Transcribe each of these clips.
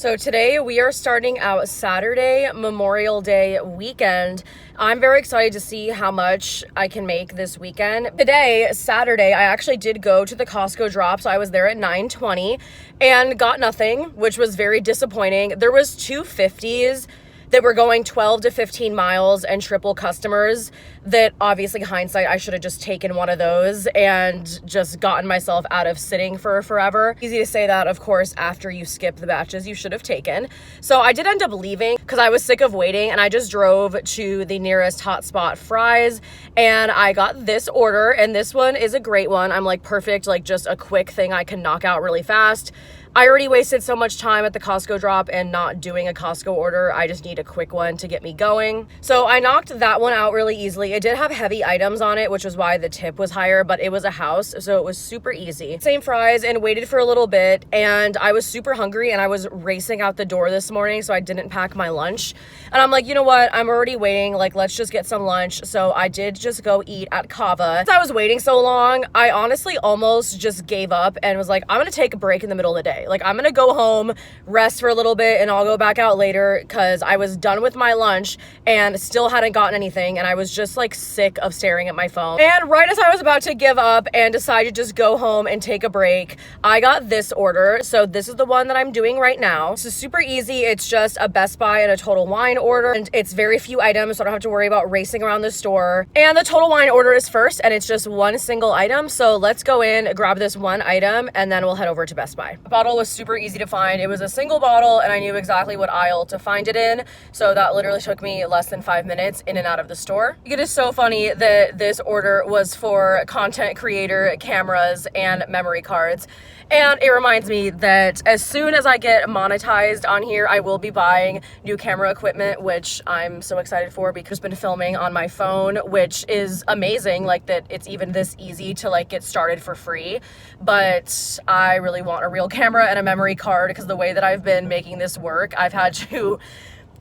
So today we are starting out Saturday, Memorial Day weekend. I'm very excited to see how much I can make this weekend. Today, Saturday, I actually did go to the Costco drop. So I was there at 9:20 and got nothing, which was very disappointing. There was 250s that were going 12 to 15 miles and triple customers that obviously hindsight, I should have just taken one of those and just gotten myself out of sitting for forever. Easy to say that, of course, after you skip the batches you should have taken. So I did end up leaving because I was sick of waiting and I just drove to the nearest hotspot fries and I got this order, and this one is a great one. I'm like perfect, like just a quick thing I can knock out really fast. I already wasted so much time at the Costco drop and not doing a Costco order. I just need a quick one to get me going. So I knocked that one out really easily. It did have heavy items on it, which was why the tip was higher, but it was a house, so it was super easy. Same fries, and waited for a little bit, and I was super hungry and I was racing out the door this morning, so I didn't pack my lunch. And I'm like, you know what? I'm already waiting. Like, let's just get some lunch. So I did just go eat at Kava. Since I was waiting so long, I honestly almost just gave up and was like, I'm gonna take a break in the middle of the day. Like, I'm gonna go home, rest for a little bit, and I'll go back out later because I was done with my lunch and still hadn't gotten anything, and I was just like sick of staring at my phone. And right as I was about to give up and decide to just go home and take a break, I got this order. So this is the one that I'm doing right now. This is super easy. It's just a Best Buy and a Total Wine order, and it's very few items, so I don't have to worry about racing around the store. And the Total Wine order is first, and it's just one single item. So let's go in, grab this one item, and then we'll head over to Best Buy. The bottle was super easy to find. It was a single bottle and I knew exactly what aisle to find it in. So that literally took me less than 5 minutes in and out of the store. It is so funny that this order was for content creator cameras and memory cards. And it reminds me that as soon as I get monetized on here, I will be buying new camera equipment, which I'm so excited for because I've been filming on my phone, which is amazing, like that it's even this easy to like get started for free. But I really want a real camera and a memory card because the way that I've been making this work, I've had to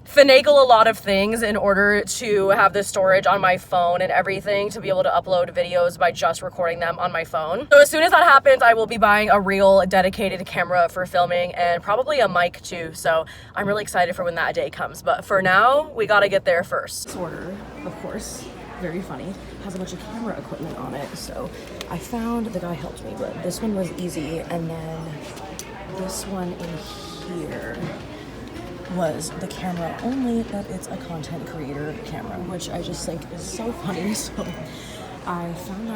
finagle a lot of things in order to have the storage on my phone and everything to be able to upload videos by just recording them on my phone. So as soon as that happens, I will be buying a real dedicated camera for filming and probably a mic too. So I'm really excited for when that day comes. But for now, we gotta get there first. This order, of course, very funny, has a bunch of camera equipment on it. So I found, the guy helped me, but this one was easy. And then this one in here was the camera only, but it's a content creator camera, which I just think is so funny. So I found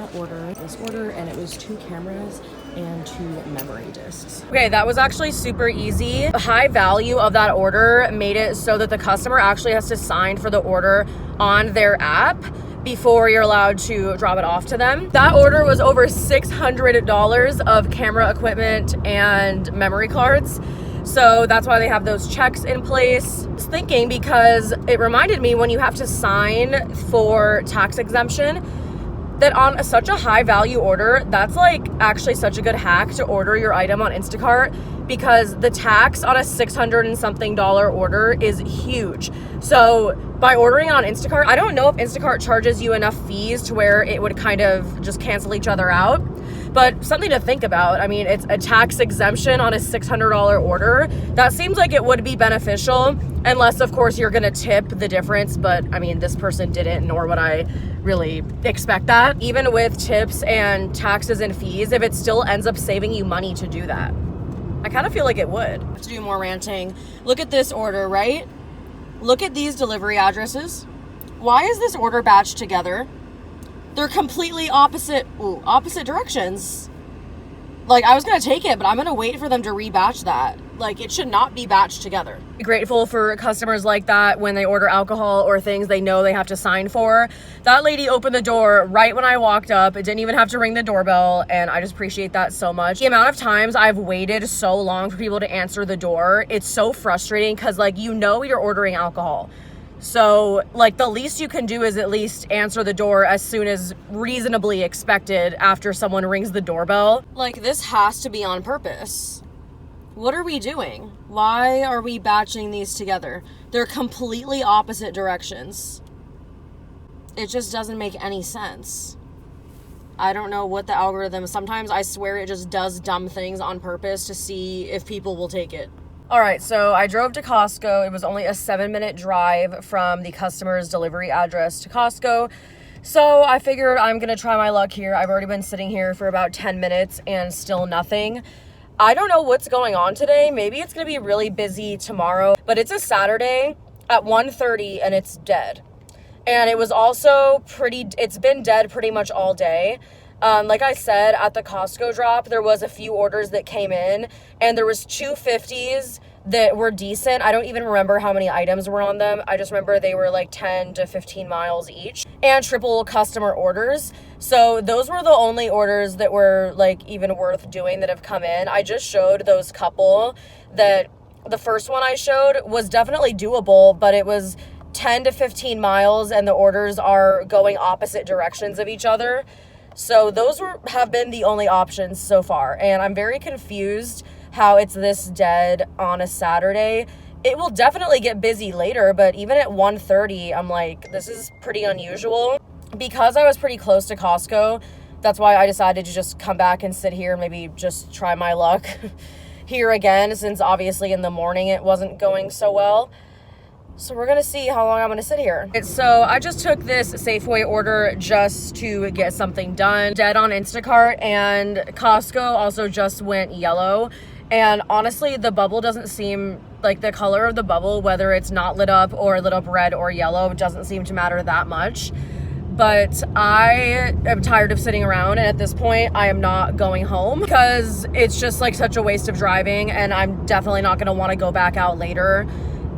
this order, and it was 2 cameras and 2 memory discs. Okay, that was actually super easy. The high value of that order made it so that the customer actually has to sign for the order on their app before you're allowed to drop it off to them. That order was over $600 of camera equipment and memory cards. So that's why they have those checks in place. I was thinking because it reminded me when you have to sign for tax exemption that on such a high value order, that's like actually such a good hack to order your item on Instacart because the tax on a $600 and something order is huge. So by ordering on Instacart, I don't know if Instacart charges you enough fees to where it would kind of just cancel each other out. But something to think about. I mean, it's a tax exemption on a $600 order. That seems like it would be beneficial, unless, of course, you're gonna tip the difference. But I mean, this person didn't, nor would I really expect that. Even with tips and taxes and fees, if it still ends up saving you money to do that, I kind of feel like it would. To do more ranting, look at this order, right? Look at these delivery addresses. Why is this order batched together? They're completely opposite directions. Like, I was gonna take it, but I'm gonna wait for them to rebatch that. Like, it should not be batched together. Grateful for customers like that when they order alcohol or things they know they have to sign for. That lady opened the door right when I walked up. It didn't even have to ring the doorbell, and I just appreciate that so much. The amount of times I've waited so long for people to answer the door, it's so frustrating because, like, you know you're ordering alcohol. So, like, the least you can do is at least answer the door as soon as reasonably expected after someone rings the doorbell. Like, this has to be on purpose. What are we doing? Why are we batching these together? They're completely opposite directions. It just doesn't make any sense. I don't know what the algorithm, sometimes I swear it just does dumb things on purpose to see if people will take it. All right, so I drove to Costco. It was only a 7-minute drive from the customer's delivery address to Costco. So I figured I'm gonna try my luck here. I've already been sitting here for about 10 minutes and still nothing. I don't know what's going on today. Maybe it's gonna be really busy tomorrow, but it's a Saturday at 1:30 and it's dead. And it was also it's been dead pretty much all day. Like I said, at the Costco drop, there was a few orders that came in, and there was 250s that were decent. I don't even remember how many items were on them. I just remember they were like 10 to 15 miles each, and triple customer orders. So those were the only orders that were like even worth doing that have come in. I just showed those couple that the first one I showed was definitely doable, but it was 10 to 15 miles and the orders are going opposite directions of each other. So those have been the only options so far. And I'm very confused how it's this dead on a Saturday. It will definitely get busy later, but even at 1:30, I'm like, this is pretty unusual. Because I was pretty close to Costco, that's why I decided to just come back and sit here, maybe just try my luck here again, since obviously in the morning it wasn't going so well. So we're gonna see how long I'm gonna sit here. So I just took this Safeway order just to get something done. Dead on Instacart, and Costco also just went yellow. And honestly, the bubble doesn't seem like the color of the bubble, whether it's not lit up or lit up red or yellow, doesn't seem to matter that much. But I am tired of sitting around, and at this point I am not going home because it's just like such a waste of driving, and I'm definitely not gonna want to go back out later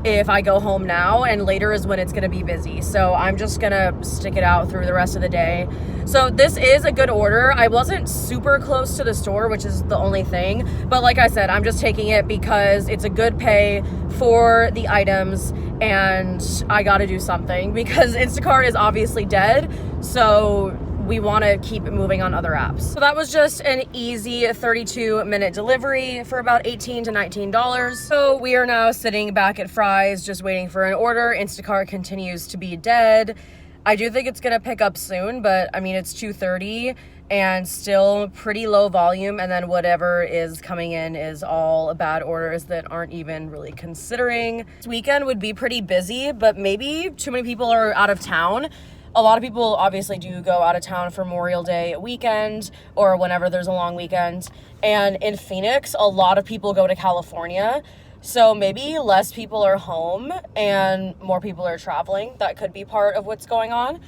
if I go home now, and later is when it's gonna be busy. So I'm just gonna stick it out through the rest of the day. So this is a good order. I wasn't super close to the store, which is the only thing, but like I said, I'm just taking it because it's a good pay for the items, and I gotta do something because Instacart is obviously dead, so we want to keep moving on other apps. So that was just an easy 32-minute delivery for about $18 to $19. So we are now sitting back at Fry's just waiting for an order. Instacart continues to be dead. I do think it's gonna pick up soon, but I mean, it's 2:30 and still pretty low volume, and then whatever is coming in is all bad orders that aren't even really considering. This weekend would be pretty busy, but maybe too many people are out of town. A lot of people obviously do go out of town for Memorial Day weekend or whenever there's a long weekend. And in Phoenix, a lot of people go to California. So maybe less people are home and more people are traveling. That could be part of what's going on,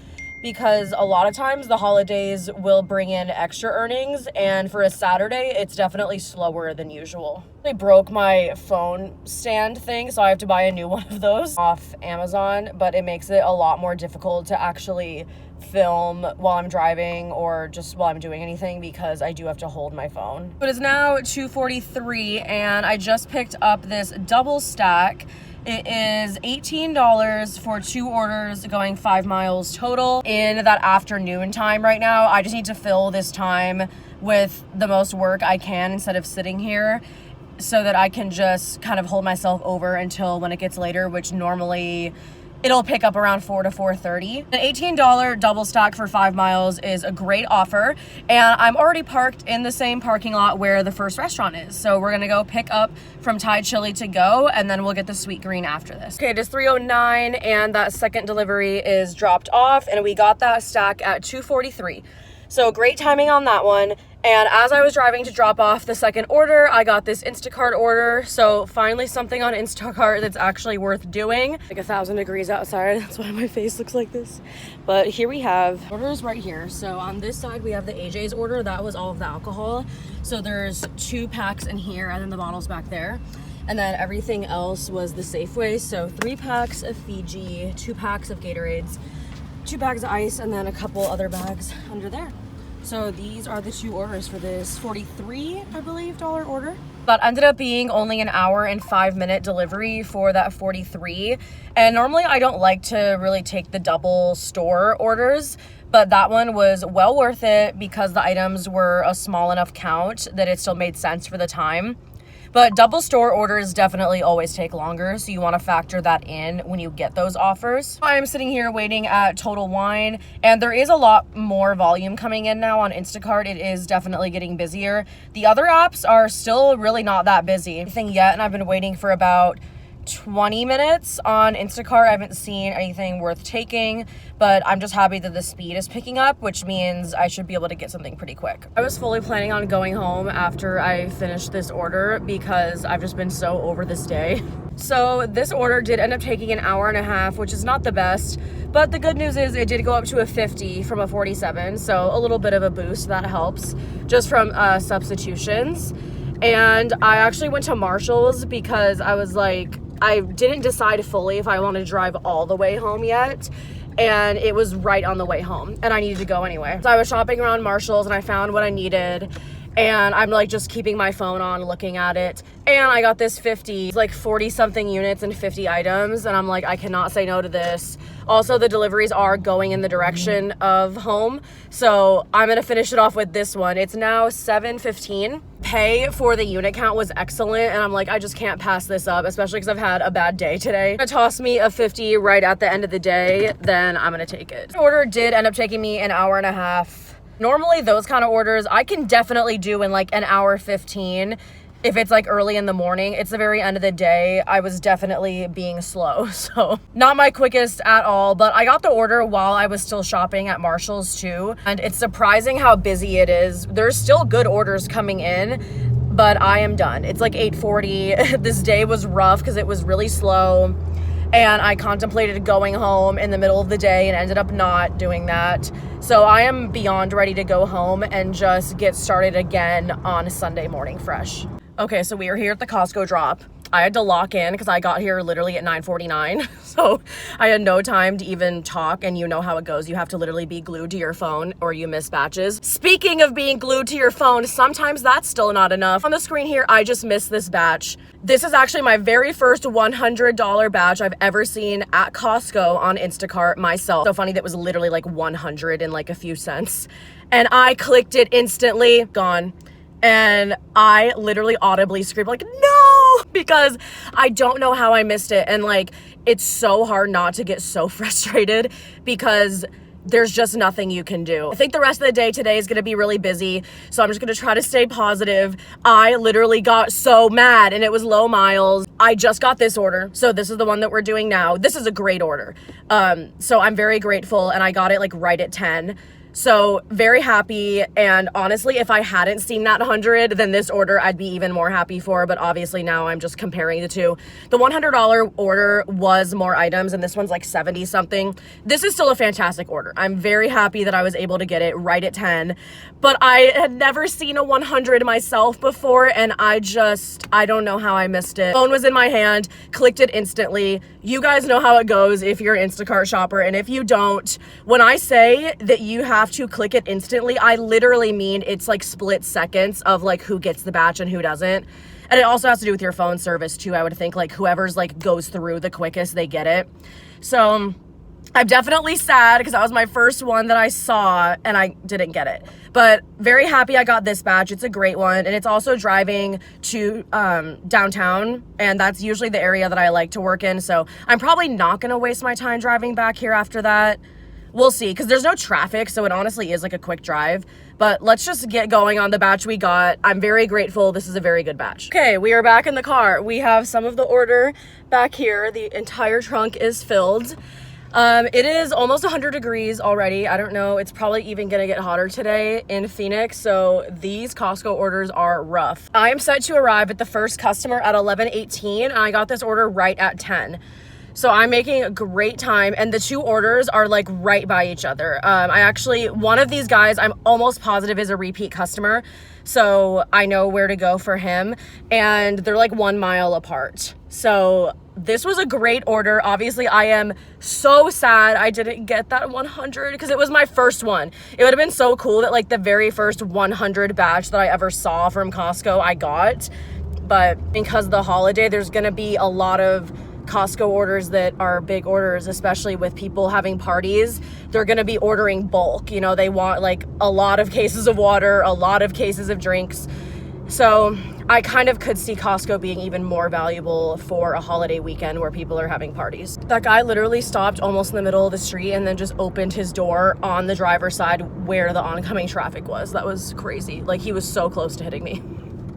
because a lot of times the holidays will bring in extra earnings, and for a Saturday, it's definitely slower than usual. I broke my phone stand thing, so I have to buy a new one of those off Amazon, but it makes it a lot more difficult to actually film while I'm driving or just while I'm doing anything, because I do have to hold my phone. It is now 2:43 and I just picked up this double stack. It is $18 for 2 orders going 5 miles total in that afternoon time right now. I just need to fill this time with the most work I can instead of sitting here, so that I can just kind of hold myself over until when it gets later, which normally it'll pick up around 4 to 4:30. An $18 double stack for 5 miles is a great offer, and I'm already parked in the same parking lot where the first restaurant is. So we're gonna go pick up from Thai Chili to go, and then we'll get the sweet green after this. Okay, it is 3:09 and that second delivery is dropped off, and we got that stack at 2:43. So great timing on that one. And as I was driving to drop off the second order, I got this Instacart order. So finally something on Instacart that's actually worth doing. Like 1,000 degrees outside, that's why my face looks like this. But here we have orders right here. So on this side, we have the AJ's order. That was all of the alcohol. So there's 2 packs in here, and then the bottles back there. And then everything else was the Safeway. So 3 packs of Fiji, 2 packs of Gatorades, 2 bags of ice, and then a couple other bags under there. So these are the 2 orders for this $43, I believe, order. That ended up being only an hour and 5-minute delivery for that $43. And normally I don't like to really take the double store orders, but that one was well worth it because the items were a small enough count that it still made sense for the time. But double store orders definitely always take longer, so you want to factor that in when you get those offers. I'm sitting here waiting at Total Wine, and there is a lot more volume coming in now on Instacart. It is definitely getting busier. The other apps are still really not that busy anything yet, and I've been waiting for about 20 minutes on Instacart. I haven't seen anything worth taking, but I'm just happy that the speed is picking up, which means I should be able to get something pretty quick. I was fully planning on going home after I finished this order because I've just been so over this day. So this order did end up taking an hour and a half, which is not the best, but the good news is it did go up to a 50 from a 47, so a little bit of a boost. That helps just from substitutions. And I actually went to Marshall's because I was like, I didn't decide fully if I want to drive all the way home yet, and it was right on the way home and I needed to go anyway. So I was shopping around Marshall's and I found what I needed, and I'm like just keeping my phone on looking at it, and I got this 50, like 40 something units and 50 items, and I'm like, I cannot say no to this. Also, the deliveries are going in the direction of home, so I'm gonna finish it off with this one. It's now 7:15. Pay for the unit count was excellent, and I'm like, I just can't pass this up, especially because I've had a bad day today. It toss me a 50 right at the end of the day, then I'm gonna take it. The order did end up taking me an hour and a half. Normally those kind of orders I can definitely do in like an hour 15 if it's like early in the morning. It's the very end of the day. I was definitely being slow, so not my quickest at all, but I got the order while I was still shopping at Marshall's too, and it's surprising how busy it is. There's still good orders coming in, but I am done. It's like 8:40. This day was rough because it was really slow, and I contemplated going home in the middle of the day and ended up not doing that. So I am beyond ready to go home and just get started again on Sunday morning fresh. Okay, so we are here at the Costco drop. I had to lock in because I got here literally at 9:49. So I had no time to even talk, and you know how it goes. You have to literally be glued to your phone or you miss batches. Speaking of being glued to your phone, sometimes that's still not enough. On the screen here, I just missed this batch. This is actually my very first $100 batch I've ever seen at Costco on Instacart myself. So funny that was literally like 100 and like a few cents. And I clicked it instantly, gone. And I literally audibly screamed like, no, because I don't know how I missed it. And like, it's so hard not to get so frustrated because there's just nothing you can do. I think the rest of the day today is gonna be really busy, so I'm just gonna try to stay positive. I literally got so mad, and it was low miles. I just got this order, so this is the one that we're doing now. This is a great order. So I'm very grateful, and I got it like right at 10. So very happy, and honestly, if I hadn't seen that 100, then this order I'd be even more happy for, but obviously now I'm just comparing the two. The $100 order was more items, and this one's like 70 something. This is still a fantastic order. I'm very happy that I was able to get it right at 10, but I had never seen a 100 myself before, and I don't know how I missed it. Phone was in my hand, clicked it instantly. You guys know how it goes if you're an Instacart shopper, and if you don't, when I say that you have to click it instantly, I literally mean it's like split seconds of like who gets the batch and who doesn't. And it also has to do with your phone service too. I would think like whoever's like goes through the quickest, they get it. So I'm definitely sad because that was my first one that I saw and I didn't get it, but very happy I got this batch. It's a great one, and it's also driving to downtown, and that's usually the area that I like to work in, so I'm probably not gonna waste my time driving back here after that. We'll see, because there's no traffic, so it honestly is like a quick drive. But let's just get going on the batch we got. I'm very grateful. This is a very good batch. Okay, we are back in the car. We have some of the order back here. The entire trunk is filled. It is almost 100 degrees already. I don't know. It's probably even gonna get hotter today in Phoenix, so these Costco orders are rough. I am set to arrive at the first customer at 11:18, and I got this order right at 10. So I'm making a great time, and the two orders are like right by each other. One of these guys, I'm almost positive is a repeat customer, so I know where to go for him, and they're like 1 mile apart. So this was a great order. Obviously, I am so sad I didn't get that 100 because it was my first one. It would have been so cool that like the very first 100 batch that I ever saw from Costco, I got. But because of the holiday, there's gonna be a lot of Costco orders that are big orders, especially with people having parties. They're gonna be ordering bulk. You know, they want like a lot of cases of water, a lot of cases of drinks. So I kind of could see Costco being even more valuable for a holiday weekend where people are having parties. That guy literally stopped almost in the middle of the street and then just opened his door on the driver's side where the oncoming traffic was. That was crazy. Like, he was so close to hitting me.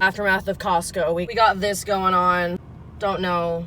Aftermath of Costco. We got this going on. Don't know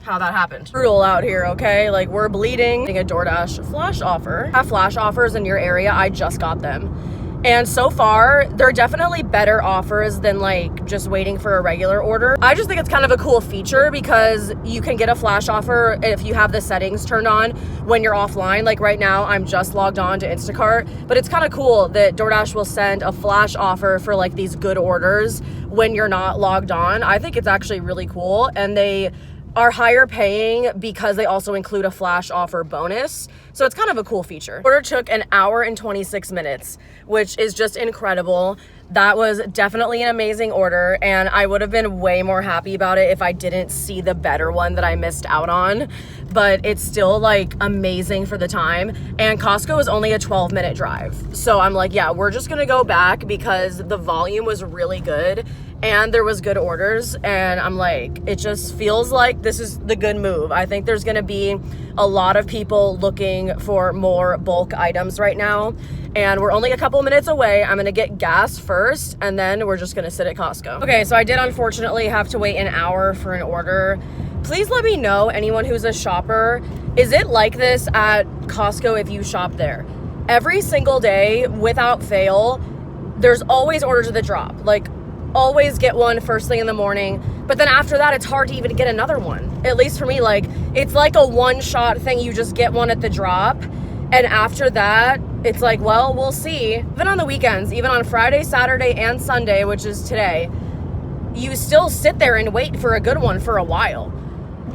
how that happened. Brutal out here, okay? Like, we're bleeding. A DoorDash flash offer. Have flash offers in your area? I just got them. And so far, they're definitely better offers than like just waiting for a regular order. I just think it's kind of a cool feature because you can get a flash offer if you have the settings turned on when you're offline. Like right now, I'm just logged on to Instacart, but it's kind of cool that DoorDash will send a flash offer for like these good orders when you're not logged on. I think it's actually really cool, and they are higher paying because they also include a flash offer bonus. So it's kind of a cool feature. Order took an hour and 26 minutes, which is just incredible. That was definitely an amazing order, and I would have been way more happy about it if I didn't see the better one that I missed out on. But it's still like amazing for the time, and Costco is only a 12-minute drive. So I'm like, yeah, we're just gonna go back because the volume was really good and there was good orders, and I'm like, it just feels like this is the good move. I think there's gonna be a lot of people looking for more bulk items right now, and we're only a couple minutes away. I'm gonna get gas first, and then we're just gonna sit at Costco. Okay, so I did unfortunately have to wait an hour for an order. Please let me know, anyone who's a shopper, is it like this at Costco if you shop there? Every single day, without fail, there's always orders at the drop. Like, always get one first thing in the morning, but then after that it's hard to even get another one. At least for me, like, it's like a one-shot thing. You just get one at the drop, and after that it's like, well, we'll see. Even on the weekends, even on Friday, Saturday, and Sunday, which is today, you still sit there and wait for a good one for a while.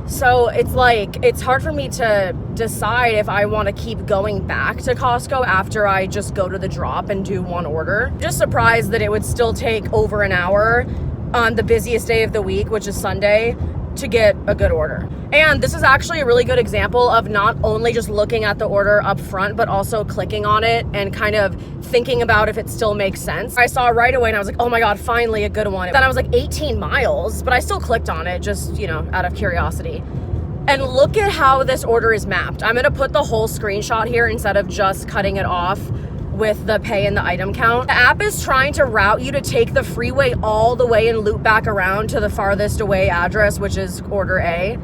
So it's like, it's hard for me to decide if I want to keep going back to Costco after I just go to the drop and do one order. Just surprised that it would still take over an hour on the busiest day of the week, which is Sunday, to get a good order. And this is actually a really good example of not only just looking at the order up front, but also clicking on it and kind of thinking about if it still makes sense. I saw it right away and I was like, oh my God, finally a good one. Then I was like 18 miles, but I still clicked on it just, you know, out of curiosity. And look at how this order is mapped. I'm gonna put the whole screenshot here instead of just cutting it off with the pay and the item count. The app is trying to route you to take the freeway all the way and loop back around to the farthest away address, which is order A,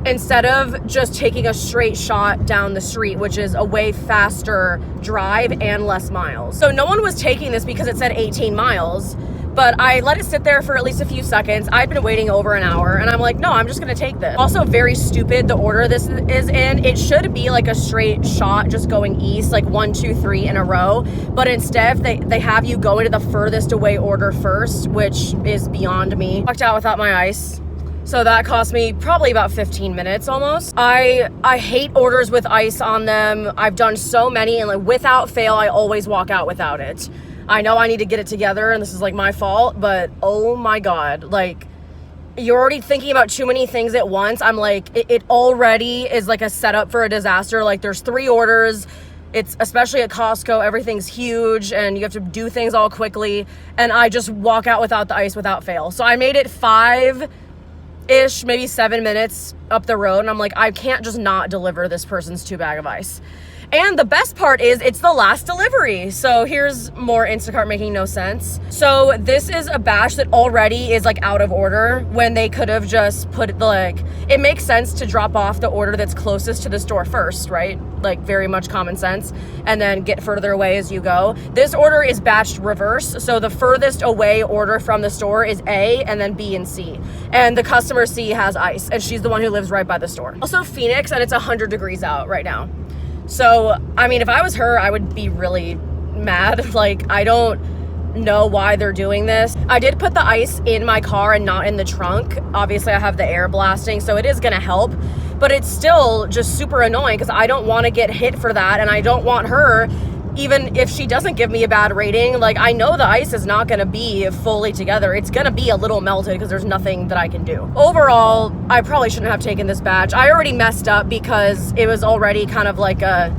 instead of just taking a straight shot down the street, which is a way faster drive and less miles. So no one was taking this because it said 18 miles, but I let it sit there for at least a few seconds. I'd been waiting over an hour, and I'm like, no, I'm just gonna take this. Also very stupid, the order this is in, it should be like a straight shot just going east, like 1, 2, 3 in a row, but instead they have you go into the furthest away order first, which is beyond me. Walked out without my ice. So that cost me probably about 15 minutes almost. I hate orders with ice on them. I've done so many, and like without fail, I always walk out without it. I know I need to get it together, and this is like my fault, but oh my God, like, you're already thinking about too many things at once. I'm like, it already is like a setup for a disaster. Like, there's 3 orders. It's especially at Costco, everything's huge and you have to do things all quickly. And I just walk out without the ice without fail. So I made it 5-ish, maybe 7 minutes up the road. And I'm like, I can't just not deliver this person's 2 bag of ice. And the best part is it's the last delivery. So here's more Instacart making no sense. So this is a batch that already is like out of order when they could have just put it, like, it makes sense to drop off the order that's closest to the store first, right? Like, very much common sense, and then get further away as you go. This order is batched reverse. So the furthest away order from the store is A, and then B and C. And the customer C has ice, and she's the one who lives right by the store. Also Phoenix, and it's 100 degrees out right now. So, I mean, if I was her, I would be really mad. Like, I don't know why they're doing this. I did put the ice in my car and not in the trunk. Obviously, I have the air blasting, so it is gonna help. But it's still just super annoying because I don't want to get hit for that, and I don't want her, even if she doesn't give me a bad rating, like, I know the ice is not gonna be fully together. It's gonna be a little melted because there's nothing that I can do. Overall, I probably shouldn't have taken this batch. I already messed up because it was already kind of like a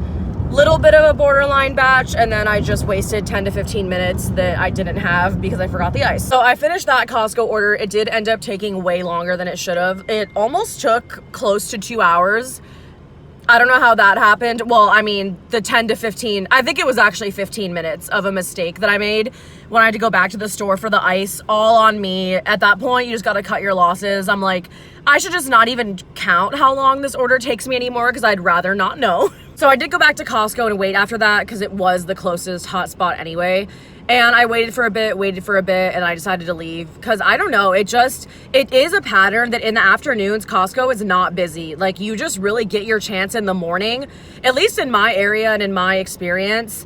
little bit of a borderline batch, and then I just wasted 10 to 15 minutes that I didn't have because I forgot the ice. So I finished that Costco order. It did end up taking way longer than it should have. It almost took close to 2 hours. I don't know how that happened. Well, I mean, the 10 to 15, I think it was actually 15 minutes of a mistake that I made when I had to go back to the store for the ice, all on me. At that point, you just got to cut your losses. I'm like, I should just not even count how long this order takes me anymore because I'd rather not know. So I did go back to Costco and wait after that because it was the closest hotspot anyway. And I waited for a bit, and I decided to leave because I don't know, it is a pattern that in the afternoons, Costco is not busy. Like, you just really get your chance in the morning, at least in my area and in my experience.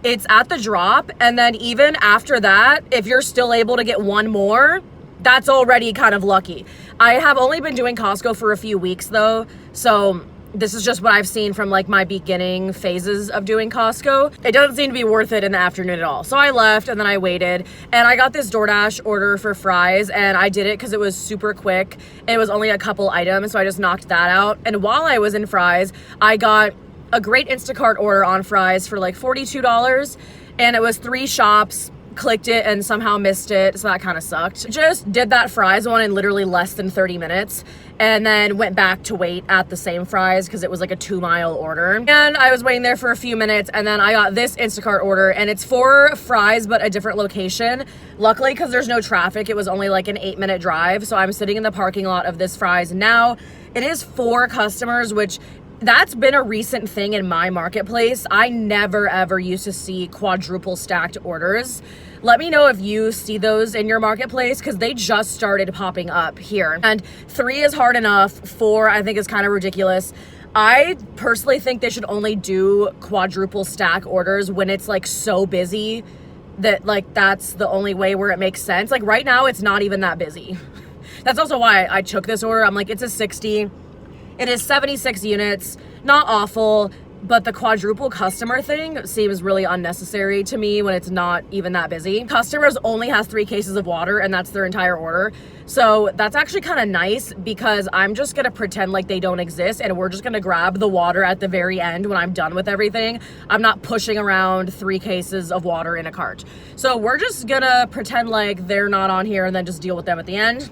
It's at the drop, and then even after that, if you're still able to get one more, that's already kind of lucky. I have only been doing Costco for a few weeks though, so this is just what I've seen from like my beginning phases of doing Costco. It doesn't seem to be worth it in the afternoon at all. So I left and then I waited, and I got this DoorDash order for fries, and I did it because it was super quick. It was only a couple items, so I just knocked that out. And while I was in fries, I got a great Instacart order on fries for like $42, and it was 3 shops. Clicked it and somehow missed it, so that kind of sucked. Just did that fries one in literally less than 30 minutes, and then went back to wait at the same fries because it was like a 2-mile order. And I was waiting there for a few minutes, and then I got this Instacart order, and it's for fries but a different location. Luckily, because there's no traffic, it was only like an 8-minute drive, so I'm sitting in the parking lot of this fries now. It is 4 customers, which that's been a recent thing in my marketplace. I never ever used to see quadruple stacked orders. Let me know if you see those in your marketplace because they just started popping up here. And 3 is hard enough. 4 I think is kind of ridiculous. I personally think they should only do quadruple stack orders when it's like so busy that like that's the only way where it makes sense. Like right now it's not even that busy. That's also why I took this order. I'm like, it's a 60. It is 76 units, not awful, but the quadruple customer thing seems really unnecessary to me when it's not even that busy. Customers only has 3 cases of water, and that's their entire order. So that's actually kind of nice because I'm just gonna pretend like they don't exist, and we're just gonna grab the water at the very end when I'm done with everything. I'm not pushing around 3 cases of water in a cart. So we're just gonna pretend like they're not on here and then just deal with them at the end.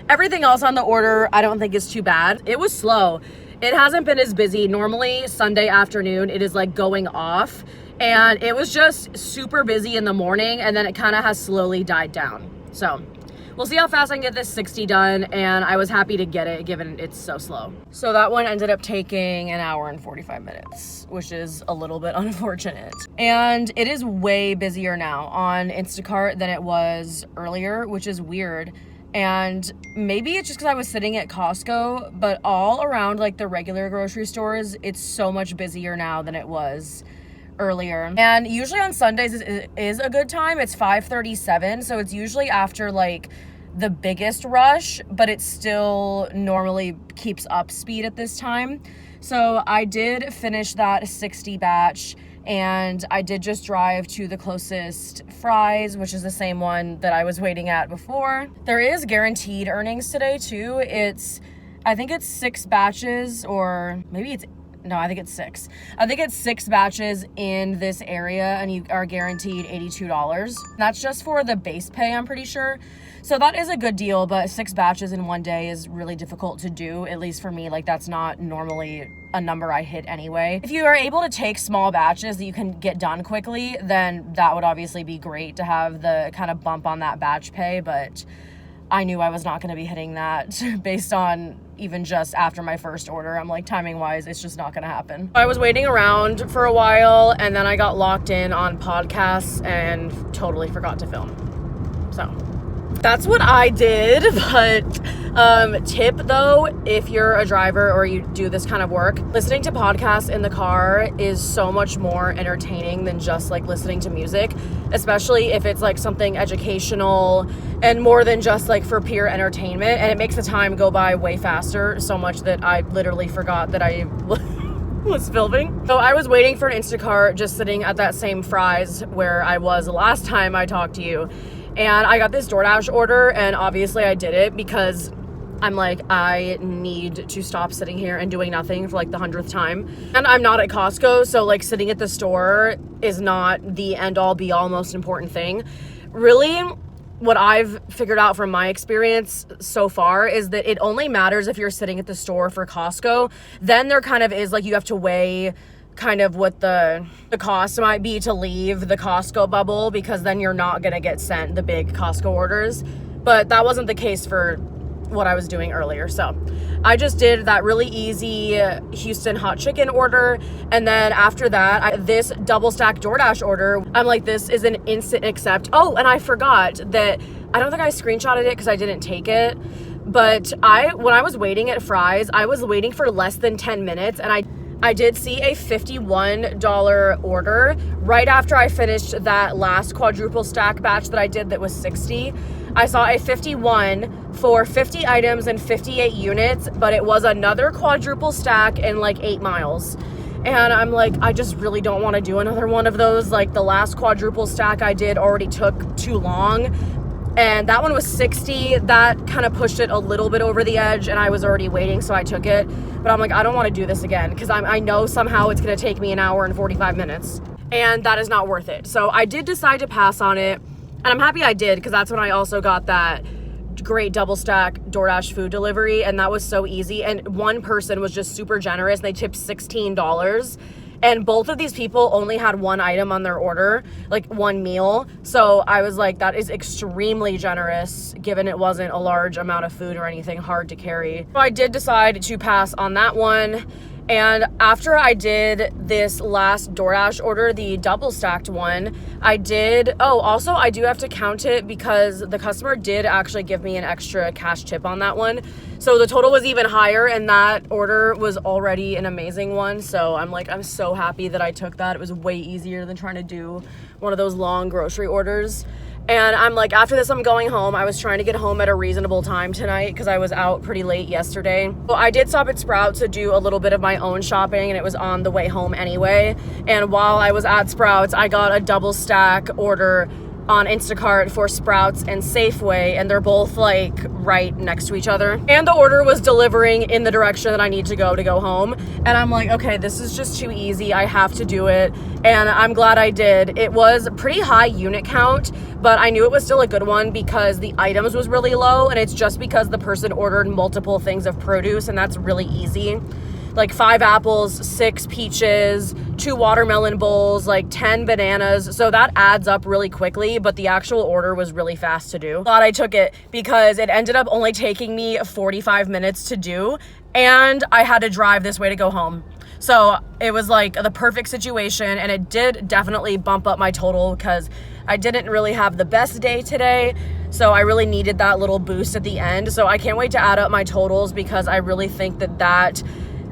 Everything else on the order I don't think is too bad. It was slow. It hasn't been as busy. Normally Sunday afternoon it is like going off, and it was just super busy in the morning, and then it kind of has slowly died down. So we'll see how fast I can get this 60 done, and I was happy to get it given it's so slow. So that one ended up taking 1 hour and 45 minutes, which is a little bit unfortunate. And it is way busier now on Instacart than it was earlier, which is weird. And maybe it's just because I was sitting at Costco, but all around like the regular grocery stores, it's so much busier now than it was earlier. And usually on Sundays is a good time. It's 5:37, so it's usually after like the biggest rush, but it still normally keeps up speed at this time. So I did finish that 60 batch, and I did just drive to the closest fries, which is the same one that I was waiting at before. There is guaranteed earnings today too. I think it's 6 batches, or maybe it's, no, I think it's 6. I think it's 6 batches in this area, and you are guaranteed $82. That's just for the base pay, I'm pretty sure. So that is a good deal, but 6 batches in one day is really difficult to do, at least for me. Like, that's not normally a number I hit anyway. If you are able to take small batches that you can get done quickly, then that would obviously be great to have the kind of bump on that batch pay, but I knew I was not going to be hitting that based on even just after my first order. I'm like, timing wise, it's just not going to happen. I was waiting around for a while, and then I got locked in on podcasts and totally forgot to film. So that's what I did. But tip though, if you're a driver or you do this kind of work, listening to podcasts in the car is so much more entertaining than just like listening to music, especially if it's like something educational and more than just like for pure entertainment. And it makes the time go by way faster, so much that I literally forgot that I was filming. So I was waiting for an Instacart, just sitting at that same fries where I was the last time I talked to you. And I got this DoorDash order, and obviously I did it because I'm like, I need to stop sitting here and doing nothing for like the 100th time. And I'm not at Costco, so like sitting at the store is not the end all be all most important thing. Really, what I've figured out from my experience so far is that it only matters if you're sitting at the store for Costco. Then there kind of is like, you have to weigh kind of what the cost might be to leave the Costco bubble, because then you're not going to get sent the big Costco orders. But that wasn't the case for what I was doing earlier. So I just did that really easy Houston hot chicken order. And then after that, this double stack DoorDash order, I'm like, this is an instant accept. Oh, and I forgot that I don't think I screenshotted it because I didn't take it. But when I was waiting at Fry's, I was waiting for less than 10 minutes, and I did see a $51 order right after I finished that last quadruple stack batch that I did that was 60. I saw a 51 for 50 items and 58 units, but it was another quadruple stack in like 8 miles. And I'm like, I just really don't want to do another one of those. Like the last quadruple stack I did already took too long. And that one was 60. That kind of pushed it a little bit over the edge, and I was already waiting, so I took it. But I'm like, I don't want to do this again, because I know somehow it's going to take me an hour and 45 minutes. And that is not worth it. So I did decide to pass on it. And I'm happy I did, because that's when I also got that great double stack DoorDash food delivery, and that was so easy. And one person was just super generous. They tipped $16. And both of these people only had one item on their order, like one meal. So I was like, that is extremely generous, given it wasn't a large amount of food or anything hard to carry. So I did decide to pass on that one. And after I did this last DoorDash order, the double stacked one, I do have to count it because the customer did actually give me an extra cash tip on that one. So the total was even higher, and that order was already an amazing one. So I'm like, I'm so happy that I took that. It was way easier than trying to do one of those long grocery orders. And I'm like, after this, I'm going home. I was trying to get home at a reasonable time tonight because I was out pretty late yesterday. Well, I did stop at Sprouts to do a little bit of my own shopping, and it was on the way home anyway. And while I was at Sprouts, I got a double stack order on Instacart for Sprouts and Safeway, and they're both like right next to each other. And the order was delivering in the direction that I need to go home. And I'm like, okay, this is just too easy. I have to do it. And I'm glad I did. It was a pretty high unit count, but I knew it was still a good one because the items was really low, and it's just because the person ordered multiple things of produce, and that's really easy. Like 5 apples, 6 peaches, 2 watermelon bowls, like 10 bananas. So that adds up really quickly, but the actual order was really fast to do. Glad I took it because it ended up only taking me 45 minutes to do, and I had to drive this way to go home. So it was like the perfect situation, and it did definitely bump up my total because I didn't really have the best day today. So I really needed that little boost at the end. So I can't wait to add up my totals because I really think that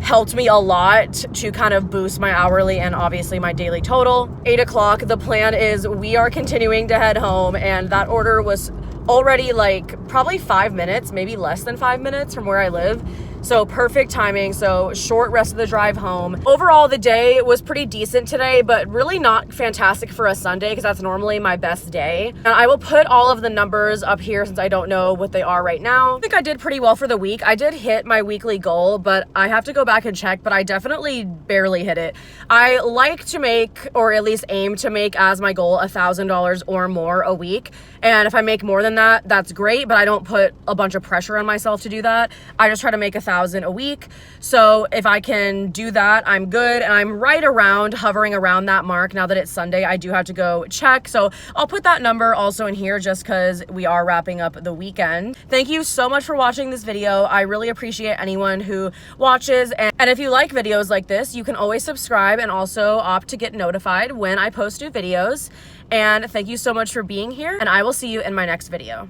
helped me a lot to kind of boost my hourly and obviously my daily total. 8 o'clock, the plan is we are continuing to head home, and that order was already like probably 5 minutes, maybe less than 5 minutes from where I live. So perfect timing. So short rest of the drive home. Overall, the day was pretty decent today, but really not fantastic for a Sunday because that's normally my best day. And I will put all of the numbers up here since I don't know what they are right now. I think I did pretty well for the week. I did hit my weekly goal, but I have to go back and check, but I definitely barely hit it. I like to make, or at least aim to make as my goal, $1,000 or more a week. And if I make more than that, that's great, but I don't put a bunch of pressure on myself to do that. I just try to make $1,000 a week. So if I can do that, I'm good. And I'm right around, hovering around that mark. Now that it's Sunday, I do have to go check. So I'll put that number also in here just because we are wrapping up the weekend. Thank you so much for watching this video. I really appreciate anyone who watches. And if you like videos like this, you can always subscribe and also opt to get notified when I post new videos. And thank you so much for being here, and I will see you in my next video.